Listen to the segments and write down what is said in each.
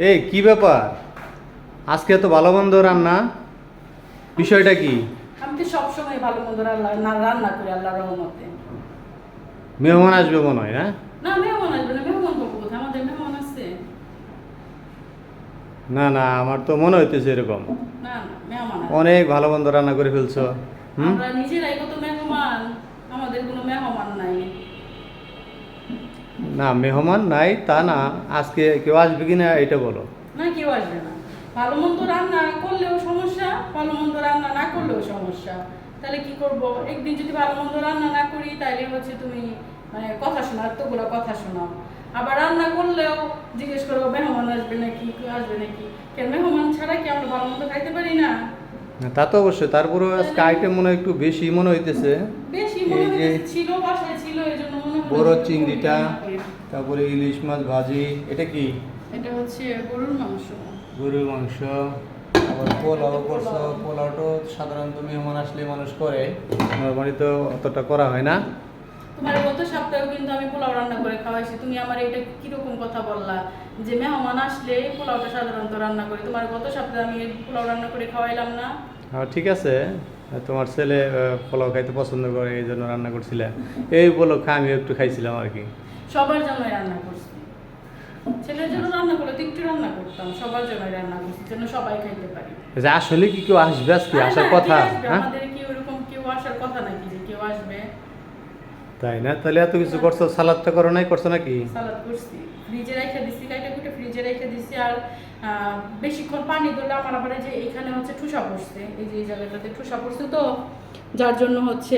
এই কি ব্যাপার, আজকে এত ভালো মন্দ রান্না, বিষয়টা কি? আমি তো সবসময় ভালো মন্দ রান্না করি আল্লাহর রহমতে। মেহমান আসবে মনে হয়, হ্যাঁ? না মেহমান আসবে না, মেহমান পাবো কোথায়? আমাদের মেহমান আছে? না না, আমার তো মনে হইতেছে এরকম। না না, মেহমান আছে। অনেক ভালো মন্দ রান্না করে ফেলছো। আমরা নিজেরাই কত মেহমান, আমাদের কোনো মেহমান নাই। না মেহমান নাই তা না, আজকে কেউ আসবে কিনা এটা বলো। না কেউ আসবে না। ভালো মন্দ রান্না করলেও সমস্যা, ভালো মন্দ রান্না না করলেও সমস্যা। তাহলে কি করব? একদিন যদি ভালো মন্দ রান্না না করি তাহলে হচ্ছে তুমি মানে কথা শোনার তোগুলো কথা শোনাও। আবার রান্না করলেও জিজ্ঞেস করবো মেহমান আসবে নাকি, কেউ আসবে নাকি। কেন মেহমান ছাড়া কি আমরা ভালো মন্দ খাইতে পারি না? না, তা তো অবশ্যই, তারপরে আজকে আইটেম মনে হয় একটু বেশি মনে হইতেছে। বেশি মনে এই যে হচ্ছে ছিল, বাসায় ছিল এই জন্য মনে হলো বড় যে চিংড়িটা, করি। তারপরে ইলিশ মাছ ভাজি, এটা কি? এটা হচ্ছে গরুর মাংস। গরুর মাংস, আবার পোলাও করছো। পোলাও। পোলাওটা সাধারণত মেহমান আসলে মানুষ করে, আমার বাড়িতে অতটা করা হয় না। তোমার গত সপ্তাহেও কিন্তু আমি পোলাও রান্না করে খাওয়াইছি, তুমি আমার এটা কিরকম কথা বললা যে মেহমান আসলে পোলাওটা সাধারণত রান্না করি। তোমার গত সপ্তাহে আমি পোলাও রান্না করে খাওয়াইলাম না? ঠিক আছে, তোমার ছেলে পোলাও খাইতে পছন্দ করে এই জন্য রান্না করছিলে, এই উপলক্ষে আমি একটু খাইছিলাম আর কি। সবার জন্যই রান্না করছি, ছেলের জন্য রান্না করলে তো একটু রান্না করতাম, সবার জন্যই রান্না করছি যেন সবাই খাইতে পারি। যে আসলে কি কেউ আসবে আজকে, হ্যাঁ, আসার হ্যাঁ, কথা? কে আসবে? হ্যাঁ, আমাদের কি ওরকম কেউ আসার কথা নাকি যে কেউ আসবে? তাই না? তাহলে এত কিছু করছো, সালাদটা করো নাই, করছো নাকি? সালাদ করছি, ফ্রিজে রেখে দিছি, কাইটা কুটে ফ্রিজে রেখে দিছি। আর বেশিক্ষণ পানি ধরলে আমার আবার এই যে এখানে হচ্ছে ঠুসা পড়ছে, এই যে এই জায়গাটাতে ঠুসা পড়ছে, তো যার জন্য হচ্ছে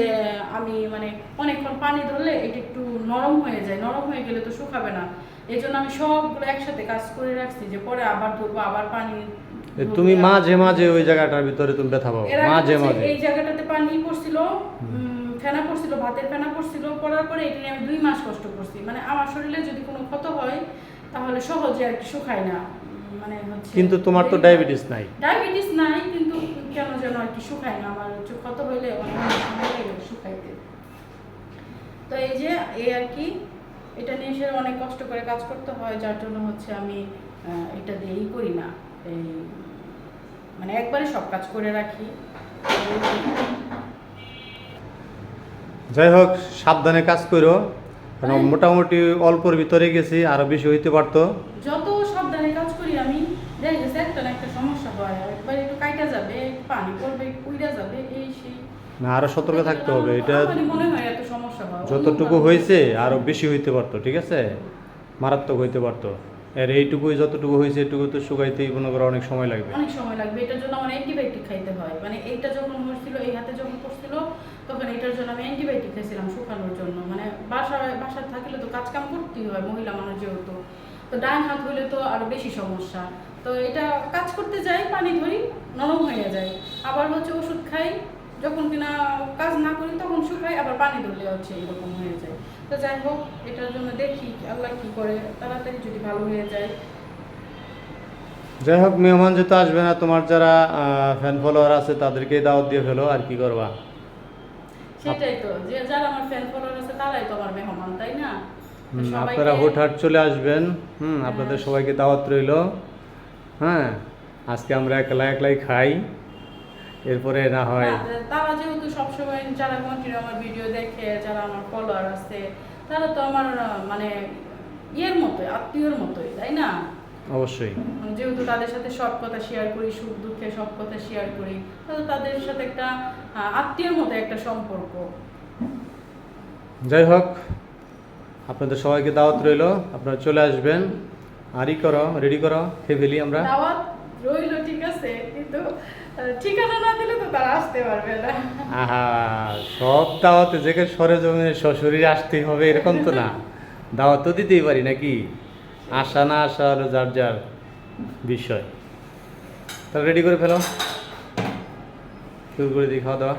আমি মানে অনেকক্ষণ পানি ধরলে এটা একটু নরম হয়ে যায়, নরম হয়ে গেলে তো শুকাবে না। এই জন্য আমি সবগুলো একসাথে কাজ করে রাখছি যে পরে আবার ধরবো, আবার পানি ধরবো। তুমি মাঝে মাঝে ওই জায়গাটার ভিতরে তুমি ব্যথা পাও, এর আগে মাঝে হচ্ছে মাঝে। এই জায়গাটাতে পানি পড়ছিল, ফেনা পড়ছিল, ভাতের ফেনা পড়ছিল, পড়ার পরে এটা নিয়ে আমি 2 মাস কষ্ট করছি। মানে আমার শরীরে যদি কোনো ক্ষত হয় তাহলে সহজে আর কি শুকায় না, মানে হচ্ছে। কিন্তু তোমার তো ডায়াবেটিস নাই। ডায়াবেটিস নাই, কিন্তু কেন যেন আর কি শুকায় না, আমার হচ্ছে ক্ষত হইলে অনেক সময় লাগে শুকাইতে। তো এই যে এই আর কি, এটা নিয়ে সে অনেক কষ্ট করে কাজ করতে হয়, যার জন্য হচ্ছে আমি এটা দিয়েই করি না, এই মানে একবারে সব কাজ করে রাখি। যাই হোক, সাবধানে কাজ করো, কারণ হ্যাঁ। মোটামুটি অল্পর ভিতরে গেছি, আরো বেশি হইতে পারতো। যত সাবধানে কাজ করি আমি, দেখা গেছে একটা না একটা সমস্যা হয়, একবার একটু কাইটা যাবে, পানি পড়বে, উইড়া যাবে, এই সেই। না, আরো সতর্ক থাকতে হবে। এটা আমারই মনে হয় এত সমস্যা হয়। যতটুকু হয়েছে আরো বেশি হইতে পারতো, ঠিক আছে, মারাত্মক হইতে পারতো। আর এইটুকুই যতটুকু হয়েছে এটুকু তো শুকাইতেই মনে করো অনেক সময় লাগবে। অনেক সময় লাগবে, এটার জন্য আমার অ্যান্টিবায়োটিক খাইতে হয়। মানে এইটা যখন হচ্ছিল, এই হাতে যখন পড়ছিল, তখন এটার জন্য আমি অ্যান্টিবায়োটিক খাইছিলাম শুকানোর জন্য। মানে বাসায় থাকলে তো কাজ কাম করতেই হয়, মহিলা মানুষ যেহেতু, তো ডান হাত হইলে তো আরো বেশি সমস্যা। তো এটা কাজ করতে যাই, পানি ধরি, নরম হয়ে যায়, আবার হচ্ছে ওষুধ খাই, যখন কিনা কাজ না করি তখন শুকাই, আবার পানি ধরলে হচ্ছে এরকম হয়ে যায়। তো যাই হোক, এটার জন্য দেখি আল্লাহ কি করে, তাড়াতাড়ি যদি ভালো হয়ে যায়। যাই হোক, মেহমান যেহেতু আসবে না, তোমার যারা ফ্যান ফলোয়ার আছে তাদেরকে দাওয়াত দিয়ে ফেলো, আর কি করবা। সেটাই তো, যে যারা আমার ফ্যান ফলোয়ার আছে তারাই তো আমার মেহমান, তাই না? তো আপনারা সবাইকে হুটহাট চলে আসবেন। হ্যাঁ। আপনাদের সবাইকে দাওয়াত রইল। হ্যাঁ, আজকে আমরা একলা একলাই খাই, এরপরে না হয়। না, তারা যেহেতু সবসময় যারা কন্টিনিউ আমার ভিডিও দেখে, যারা আমার ফলোয়ার আছে, তারা তো আমার মানে ইয়ের মতোই, আত্মীয়র মতোই, তাই না? অবশ্যই। যেহেতু তাদের সাথে সব কথা শেয়ার করি, সুখ দুঃখে সব কথা শেয়ার করি, তো তাদের সাথে একটা আত্মীয়র মতো একটা সম্পর্ক। যাই হোক, আপনাদের সবাইকে দাওয়াত রইল, আপনারা চলে আসবেন। আরই করো, রেডি করো, খেয়ে ফেলি আমরা। দাওয়াত রইলো, ঠিক আছে, কিন্তু ঠিকানা না দিলে তো তারা আসতে পারবে না। আহা, সব দাওয়াতে যেখানে সরে জমিনে শ্বশুরে আসতেই হবে এরকম তো না, দাওয়াত তো দিতেই পারি নাকি। আসা না আসা হলো যার যার বিষয়। তাহলে রেডি করে ফেলো, শুরু করে দিই খাওয়া দাওয়া।